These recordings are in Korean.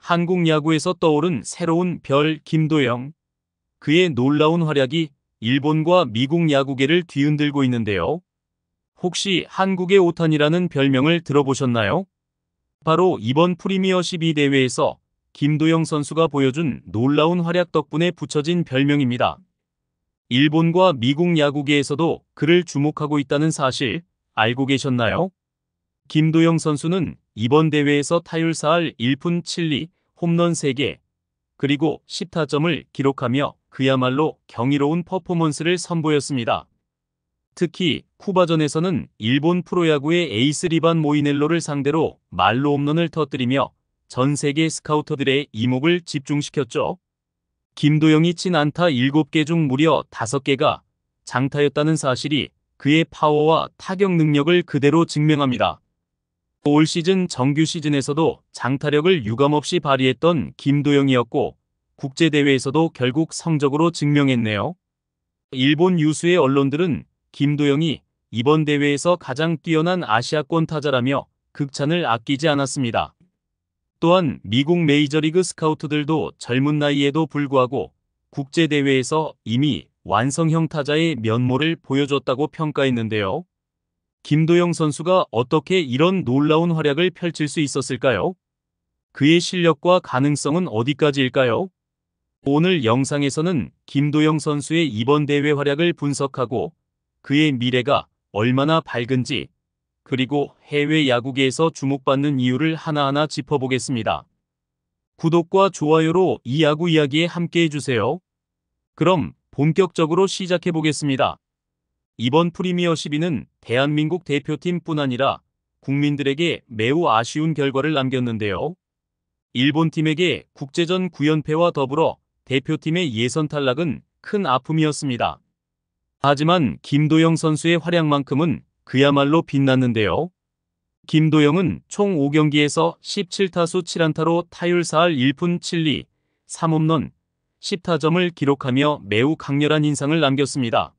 한국 야구에서 떠오른 새로운 별 김도영. 그의 놀라운 활약이 일본과 미국 야구계를 뒤흔들고 있는데요. 혹시 한국의 오탄이라는 별명을 들어보셨나요? 바로 이번 프리미어 12 대회에서 김도영 선수가 보여준 놀라운 활약 덕분에 붙여진 별명입니다. 일본과 미국 야구계에서도 그를 주목하고 있다는 사실 알고 계셨나요? 김도영 선수는 이번 대회에서 타율 4할 1푼 7리, 홈런 3개, 그리고 10타점을 기록하며 그야말로 경이로운 퍼포먼스를 선보였습니다. 특히 쿠바전에서는 일본 프로야구의 에이스 리반 모이넬로를 상대로 말로 홈런을 터뜨리며 전 세계 스카우터들의 이목을 집중시켰죠. 김도영이 친 안타 7개 중 무려 5개가 장타였다는 사실이 그의 파워와 타격 능력을 그대로 증명합니다. 올 시즌 정규 시즌에서도 장타력을 유감없이 발휘했던 김도영이었고 국제대회에서도 결국 성적으로 증명했네요. 일본 유수의 언론들은 김도영이 이번 대회에서 가장 뛰어난 아시아권 타자라며 극찬을 아끼지 않았습니다. 또한 미국 메이저리그 스카우트들도 젊은 나이에도 불구하고 국제대회에서 이미 완성형 타자의 면모를 보여줬다고 평가했는데요. 김도영 선수가 어떻게 이런 놀라운 활약을 펼칠 수 있었을까요? 그의 실력과 가능성은 어디까지일까요? 오늘 영상에서는 김도영 선수의 이번 대회 활약을 분석하고 그의 미래가 얼마나 밝은지, 그리고 해외 야구계에서 주목받는 이유를 하나하나 짚어보겠습니다. 구독과 좋아요로 이 야구 이야기에 함께 해주세요. 그럼 본격적으로 시작해보겠습니다. 이번 프리미어 12는 대한민국 대표팀뿐 아니라 국민들에게 매우 아쉬운 결과를 남겼는데요. 일본팀에게 국제전 9연패와 더불어 대표팀의 예선 탈락은 큰 아픔이었습니다. 하지만 김도영 선수의 활약만큼은 그야말로 빛났는데요. 김도영은 총 5경기에서 17타수 7안타로 타율 4할 1푼 7리, 3홈런, 10타점을 기록하며 매우 강렬한 인상을 남겼습니다.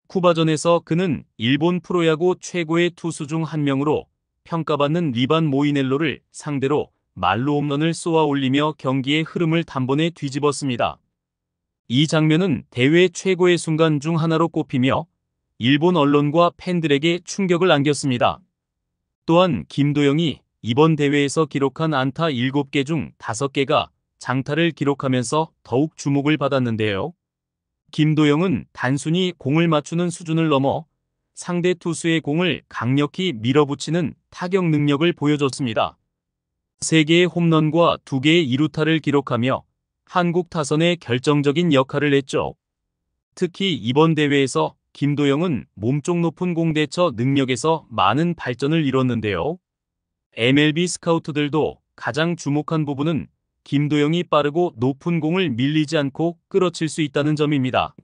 쿠바전에서 그는 일본 프로야구 최고의 투수 중 한 명으로 평가받는 리반 모이넬로를 상대로 말로 홈런을 쏘아 올리며 경기의 흐름을 단번에 뒤집었습니다. 이 장면은 대회 최고의 순간 중 하나로 꼽히며 일본 언론과 팬들에게 충격을 안겼습니다. 또한 김도영이 이번 대회에서 기록한 안타 7개 중 5개가 장타를 기록하면서 더욱 주목을 받았는데요. 김도영은 단순히 공을 맞추는 수준을 넘어 상대 투수의 공을 강력히 밀어붙이는 타격 능력을 보여줬습니다. 3개의 홈런과 2개의 2루타를 기록하며 한국 타선의 결정적인 역할을 했죠. 특히 이번 대회에서 김도영은 몸쪽 높은 공 대처 능력에서 많은 발전을 이뤘는데요. MLB 스카우트들도 가장 주목한 부분은 김도영이 빠르고 높은 공을 밀리지 않고 끌어칠 수 있다는 점입니다.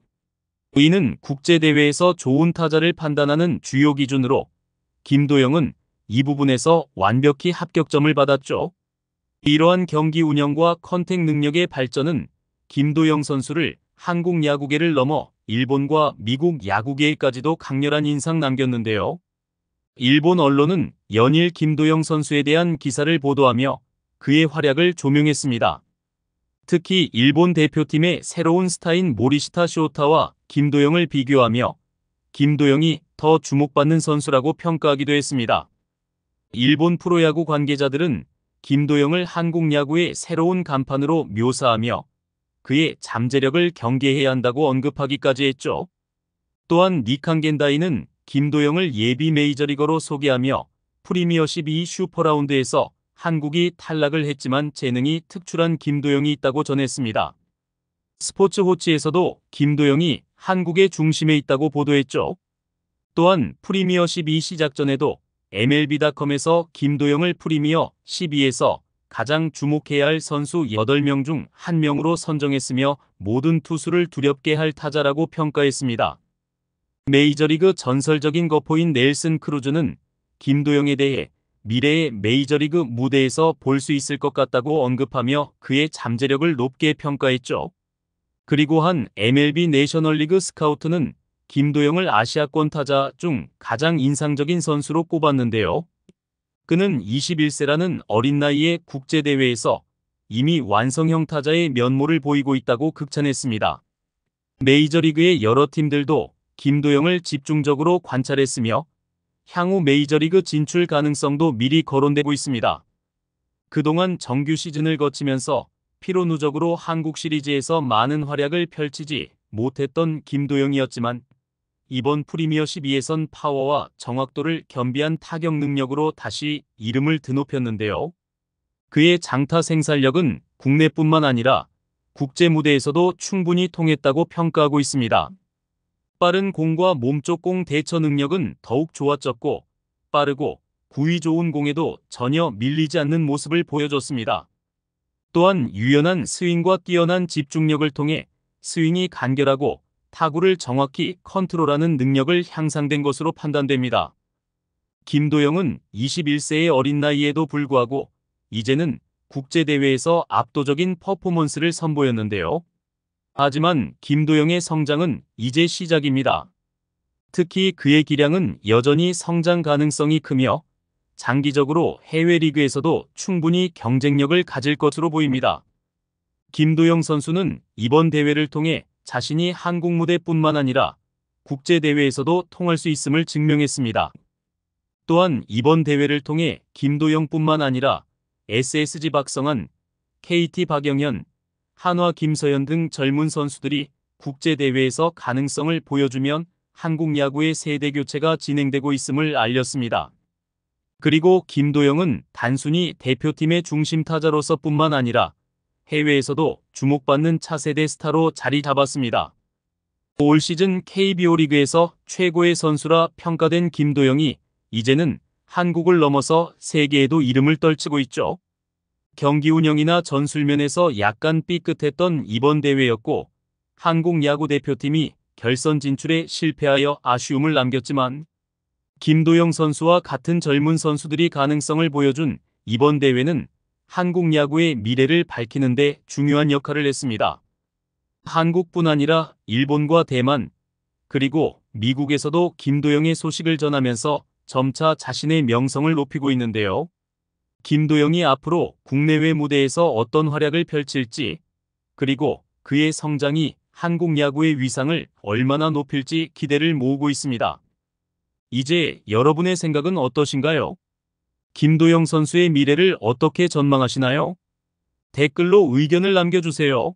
이는 국제대회에서 좋은 타자를 판단하는 주요 기준으로 김도영은 이 부분에서 완벽히 합격점을 받았죠. 이러한 경기 운영과 컨택 능력의 발전은 김도영 선수를 한국 야구계를 넘어 일본과 미국 야구계에까지도 강렬한 인상 남겼는데요. 일본 언론은 연일 김도영 선수에 대한 기사를 보도하며 그의 활약을 조명했습니다. 특히 일본 대표팀의 새로운 스타인 모리시타 쇼타와 김도영을 비교하며 김도영이 더 주목받는 선수라고 평가하기도 했습니다. 일본 프로야구 관계자들은 김도영을 한국 야구의 새로운 간판으로 묘사하며 그의 잠재력을 경계해야 한다고 언급하기까지 했죠. 또한 니칸 겐다이는 김도영을 예비 메이저리거로 소개하며 프리미어 12 슈퍼라운드에서 한국이 탈락을 했지만 재능이 특출한 김도영이 있다고 전했습니다. 스포츠호치에서도 김도영이 한국의 중심에 있다고 보도했죠. 또한 프리미어 12 시작 전에도 MLB.com에서 김도영을 프리미어 12에서 가장 주목해야 할 선수 8명 중 1명으로 선정했으며 모든 투수를 두렵게 할 타자라고 평가했습니다. 메이저리그 전설적인 거포인 넬슨 크루즈는 김도영에 대해 미래의 메이저리그 무대에서 볼 수 있을 것 같다고 언급하며 그의 잠재력을 높게 평가했죠. 그리고 한 MLB 내셔널리그 스카우트는 김도영을 아시아권 타자 중 가장 인상적인 선수로 꼽았는데요. 그는 21세라는 어린 나이에 국제대회에서 이미 완성형 타자의 면모를 보이고 있다고 극찬했습니다. 메이저리그의 여러 팀들도 김도영을 집중적으로 관찰했으며 향후 메이저리그 진출 가능성도 미리 거론되고 있습니다. 그동안 정규 시즌을 거치면서 피로 누적으로 한국 시리즈에서 많은 활약을 펼치지 못했던 김도영이었지만 이번 프리미어 12에선 파워와 정확도를 겸비한 타격 능력으로 다시 이름을 드높였는데요. 그의 장타 생살력은 국내뿐만 아니라 국제 무대에서도 충분히 통했다고 평가하고 있습니다. 빠른 공과 몸쪽 공 대처 능력은 더욱 좋아졌고 빠르고 구위 좋은 공에도 전혀 밀리지 않는 모습을 보여줬습니다. 또한 유연한 스윙과 뛰어난 집중력을 통해 스윙이 간결하고 타구를 정확히 컨트롤하는 능력을 향상된 것으로 판단됩니다. 김도영은 21세의 어린 나이에도 불구하고 이제는 국제대회에서 압도적인 퍼포먼스를 선보였는데요. 하지만 김도영의 성장은 이제 시작입니다. 특히 그의 기량은 여전히 성장 가능성이 크며 장기적으로 해외 리그에서도 충분히 경쟁력을 가질 것으로 보입니다. 김도영 선수는 이번 대회를 통해 자신이 한국 무대뿐만 아니라 국제대회에서도 통할 수 있음을 증명했습니다. 또한 이번 대회를 통해 김도영뿐만 아니라 SSG 박성환, KT 박영현, 한화 김서현 등 젊은 선수들이 국제대회에서 가능성을 보여주면 한국 야구의 세대 교체가 진행되고 있음을 알렸습니다. 그리고 김도영은 단순히 대표팀의 중심 타자로서뿐만 아니라 해외에서도 주목받는 차세대 스타로 자리 잡았습니다. 올 시즌 KBO 리그에서 최고의 선수라 평가된 김도영이 이제는 한국을 넘어서 세계에도 이름을 떨치고 있죠. 경기 운영이나 전술면에서 약간 삐끗했던 이번 대회였고 한국 야구 대표팀이 결선 진출에 실패하여 아쉬움을 남겼지만 김도영 선수와 같은 젊은 선수들이 가능성을 보여준 이번 대회는 한국 야구의 미래를 밝히는 데 중요한 역할을 했습니다. 한국뿐 아니라 일본과 대만, 그리고 미국에서도 김도영의 소식을 전하면서 점차 자신의 명성을 높이고 있는데요. 김도영이 앞으로 국내외 무대에서 어떤 활약을 펼칠지, 그리고 그의 성장이 한국 야구의 위상을 얼마나 높일지 기대를 모으고 있습니다. 이제 여러분의 생각은 어떠신가요? 김도영 선수의 미래를 어떻게 전망하시나요? 댓글로 의견을 남겨주세요.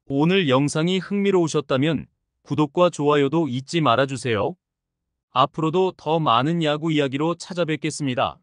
오늘 영상이 흥미로우셨다면 구독과 좋아요도 잊지 말아주세요. 앞으로도 더 많은 야구 이야기로 찾아뵙겠습니다.